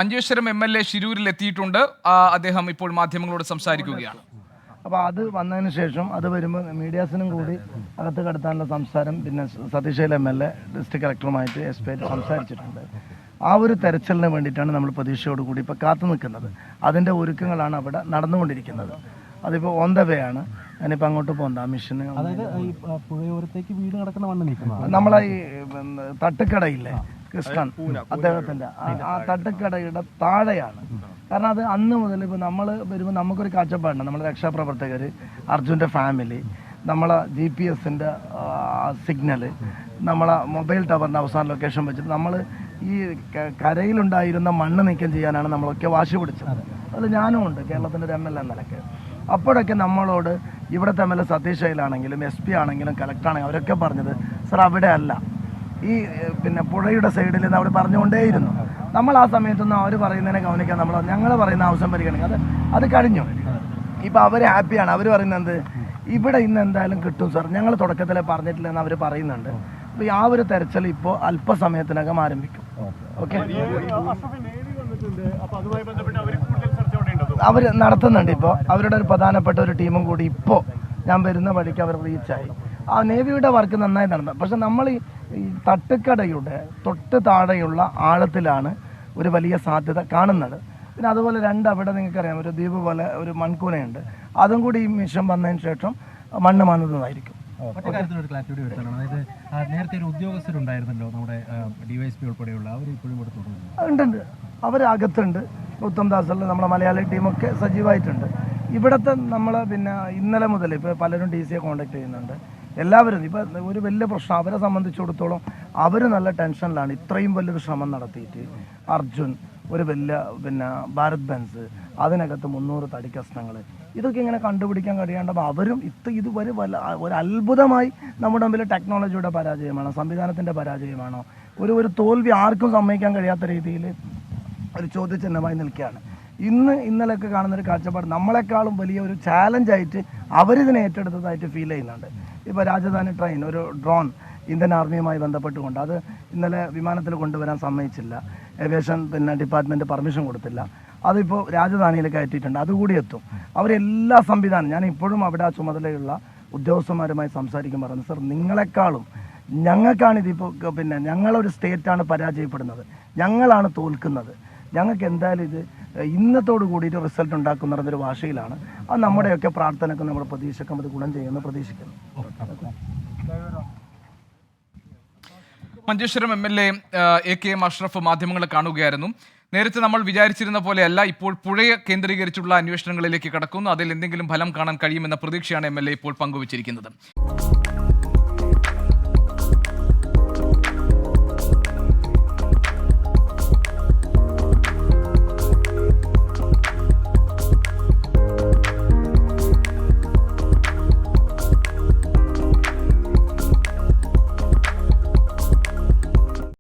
Manjeshwaram MLA ശിരൂരിൽ എത്തിയിട്ടുണ്ട്. അദ്ദേഹം ഇപ്പോൾ മാധ്യമങ്ങളോട് സംസാരിക്കുകയാണ്. അപ്പോൾ അത് വന്നതിന് ശേഷം അത് വരുമ്പോൾ മീഡിയാസിനും കൂടി അകത്ത് കടത്താനുള്ള സംസാരം പിന്നെ സതീഷ് MLA ഡിസ്ട്രിക്ട് കളക്ടറുമായിട്ട് SP സംസാരിച്ചിട്ടുണ്ട്. ആ ഒരു തെരച്ചിലിന് വേണ്ടിയിട്ടാണ് നമ്മൾ പ്രതീക്ഷയോടുകൂടി ഇപ്പോൾ കാത്തു നിൽക്കുന്നത്. അതിൻ്റെ ഒരുക്കങ്ങളാണ് അവിടെ നടന്നുകൊണ്ടിരിക്കുന്നത്. അതിപ്പോൾ ഓൺ ദ വേ ആണ്. ഞാനിപ്പോൾ അങ്ങോട്ട് പോകുന്ന മിഷന് പുഴയോരത്തേക്ക് വീട് നടക്കുന്ന മണ്ണ് നീക്കുന്നത് നമ്മളെ ഈ തട്ടുക്കടയില്ലേ കൃഷ്ണൻ അദ്ദേഹത്തിൻ്റെ ആ തട്ടുക്കടയുടെ താഴെയാണ്. കാരണം അത് അന്ന് മുതൽ ഇപ്പോൾ നമ്മൾ വരുമ്പോൾ നമുക്കൊരു കാഴ്ചപ്പാടുണ്ട്. നമ്മൾ രക്ഷാപ്രവർത്തകർ, അർജുൻ്റെ ഫാമിലി, നമ്മളെ GPS-ൻ്റെ സിഗ്നൽ, നമ്മളെ മൊബൈൽ ടവറിൻ്റെ അവസാന ലൊക്കേഷൻ വെച്ചിട്ട് നമ്മൾ ഈ കരയിലുണ്ടായിരുന്ന മണ്ണ് നീക്കം ചെയ്യാനാണ് നമ്മളൊക്കെ വാശി പിടിച്ചത്. അത് ഞാനും ഉണ്ട് കേരളത്തിൻ്റെ ഒരു MLA എന്ന നിലയ്ക്ക്. അപ്പോഴൊക്കെ നമ്മളോട് ഇവിടുത്തെ MLA സതീഷ് ആണെങ്കിലും SP ആണെങ്കിലും കളക്ടറാണെങ്കിലും അവരൊക്കെ പറഞ്ഞത് സർ അവിടെ അല്ല, ഈ പിന്നെ പുഴയുടെ സൈഡിൽ നിന്ന് അവർ പറഞ്ഞുകൊണ്ടേയിരുന്നു. നമ്മൾ ആ സമയത്തൊന്നും അവർ പറയുന്നതിനെ ഗവനിക്കാൻ ഞങ്ങൾ പറയുന്ന ആവശ്യം പരിഗണിക്കുക. അത് കഴിഞ്ഞു. ഇപ്പോൾ അവർ ഹാപ്പിയാണ്. അവർ പറയുന്നത് ഇവിടെ ഇന്ന് എന്തായാലും കിട്ടും സർ, ഞങ്ങൾ തുടക്കത്തിലെ പറഞ്ഞിട്ടില്ലെന്ന് അവർ പറയുന്നുണ്ട്. അപ്പോൾ ആ ഒരു തെരച്ചിൽ ഇപ്പോൾ അല്പസമയത്തിനകം ആരംഭിക്കും. ഓക്കെ, അവർ നടത്തുന്നുണ്ട്. ഇപ്പോൾ അവരുടെ ഒരു പ്രധാനപ്പെട്ട ഒരു ടീമും കൂടി ഇപ്പോൾ ഞാൻ വരുന്ന വഴിക്ക് അവർ റീച്ചായി. ആ നേവിയുടെ വർക്ക് നന്നായി നടന്നു. പക്ഷെ നമ്മൾ ഈ തട്ടുക്കടയുടെ തൊട്ട് താഴെയുള്ള ആഴത്തിലാണ് ഒരു വലിയ സാധ്യത കാണുന്നത്. പിന്നെ അതുപോലെ അവിടെ നിങ്ങൾക്കറിയാം ഒരു ദ്വീപ് പോലെ ഒരു മൺകൂനയുണ്ട്. അതും കൂടി ഈ മിഷൻ വന്നതിന് ശേഷം മണ്ണ് മാറുന്നതായിരിക്കും. നേരത്തെ ഒരു ഉദ്യോഗസ്ഥരുണ്ടായിരുന്നല്ലോ നമ്മുടെ DYSP ഉൾപ്പെടെയുള്ള അവർ ഇപ്പോഴും ഇവിടെ തുടരുന്നു. ഉണ്ട്, അവർ അകത്തുണ്ട്. ഉത്തം ദാസല്ല നമ്മളെ മലയാളി ടീമൊക്കെ സജീവമായിട്ടുണ്ട്. ഇവിടുത്തെ നമ്മൾ പിന്നെ ഇന്നലെ മുതൽ ഇപ്പോൾ പലരും DC കോൺടാക്ട് ചെയ്യുന്നുണ്ട്. എല്ലാവരും ഇപ്പം ഒരു വലിയ പ്രശ്നം അവരെ സംബന്ധിച്ചിടത്തോളം അവർ നല്ല ടെൻഷനിലാണ്. ഇത്രയും വലിയൊരു ശ്രമം നടത്തിയിട്ട് അർജുൻ ഒരു വലിയ പിന്നെ ഭാരത് ബെൻസ്, അതിനകത്ത് 300 തടി കഷ്ണങ്ങൾ, ഇതൊക്കെ ഇങ്ങനെ കണ്ടുപിടിക്കാൻ കഴിയാണ്ടപ്പോൾ അവരും ഇതുവരെ ഒരു അത്ഭുതമായി നമ്മുടെ മുമ്പിൽ ടെക്നോളജിയുടെ പരാജയമാണോ, സംവിധാനത്തിൻ്റെ പരാജയമാണോ, ഒരു തോൽവി ആർക്കും സമ്മതിക്കാൻ കഴിയാത്ത രീതിയിൽ ഒരു ചോദ്യചിഹ്നമായി നിൽക്കുകയാണ്. ഇന്നലെയൊക്കെ കാണുന്നൊരു കാഴ്ചപ്പാട് നമ്മളെക്കാളും വലിയ ഒരു ചാലഞ്ചായിട്ട് അവരിതിനെ ഏറ്റെടുത്തതായിട്ട് ഫീൽ ചെയ്യുന്നുണ്ട്. ഇപ്പോൾ രാജധാനി ട്രെയിൻ ഒരു ഡ്രോൺ ഇന്ത്യൻ ആർമിയുമായി ബന്ധപ്പെട്ടുകൊണ്ട് അത് ഇന്നലെ വിമാനത്തിൽ കൊണ്ടുവരാൻ സമ്മതിച്ചില്ല. ഏവിയേഷൻ പിന്നെ ഡിപ്പാർട്ട്മെൻറ്റ് പെർമിഷൻ കൊടുത്തില്ല. അതിപ്പോൾ രാജധാനിയിൽ കയറ്റിയിട്ടുണ്ട്. അതുകൂടി എത്തും. അവരെല്ലാ സംവിധാനം ഞാൻ ഇപ്പോഴും അവിടെ ആ ചുമതലയുള്ള ഉദ്യോഗസ്ഥന്മാരുമായി സംസാരിക്കും പറഞ്ഞു സർ, നിങ്ങളെക്കാളും ഞങ്ങൾക്കാണിതിപ്പോൾ പിന്നെ ഞങ്ങളൊരു സ്റ്റേറ്റാണ് പരാജയപ്പെടുന്നത്, ഞങ്ങളാണ് തോൽക്കുന്നത്. ഞങ്ങൾക്ക് എന്തായാലും ഇത് ഇന്നത്തോടു കൂടിയിട്ട് റിസൾട്ട് ഉണ്ടാക്കുന്നൊരു ഭാഷയിലാണ്. അത് നമ്മുടെയൊക്കെ പ്രാർത്ഥനക്കും നമ്മുടെ പ്രതീക്ഷക്കും അത് ഗുണം ചെയ്യുമെന്ന് പ്രതീക്ഷിക്കുന്നു. മഞ്ചേശ്വരം MLA AKM അഷ്റഫ് മാധ്യമങ്ങളെ കാണുകയായിരുന്നു. നേരത്തെ നമ്മൾ വിചാരിച്ചിരുന്ന പോലെയല്ല, ഇപ്പോൾ പുഴയെ കേന്ദ്രീകരിച്ചുള്ള അന്വേഷണങ്ങളിലേക്ക് കടക്കുന്നു. അതിൽ എന്തെങ്കിലും ഫലം കാണാൻ കഴിയുമെന്ന പ്രതീക്ഷയാണ് MLA ഇപ്പോൾ പങ്കുവച്ചിരിക്കുന്നത്.